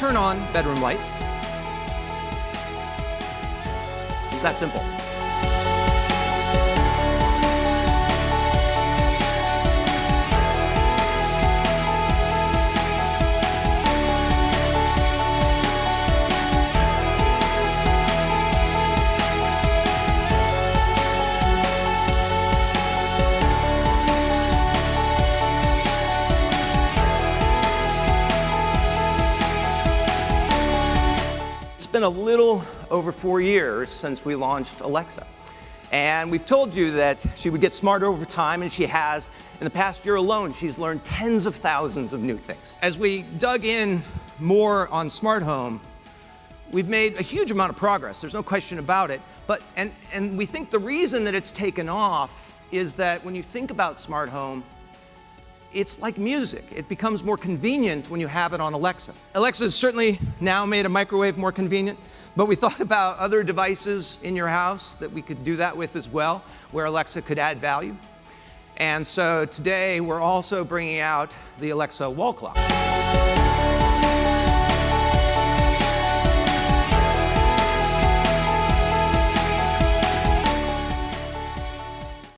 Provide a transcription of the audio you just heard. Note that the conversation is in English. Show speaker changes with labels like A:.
A: turn on bedroom light. It's that simple. It's been a little over 4 years since we launched Alexa. And we've told you that she would get smarter over time, and she has. In the past year alone, she's learned tens of thousands of new things. As we dug in more on smart home, we've made a huge amount of progress. There's no question about it. And we think the reason that it's taken off is that when you think about smart home, it's like music. It becomes more convenient when you have it on Alexa. Alexa has certainly now made a microwave more convenient, but we thought about other devices in your house that we could do that with as well, where Alexa could add value. And so today we're also bringing out the Alexa wall clock.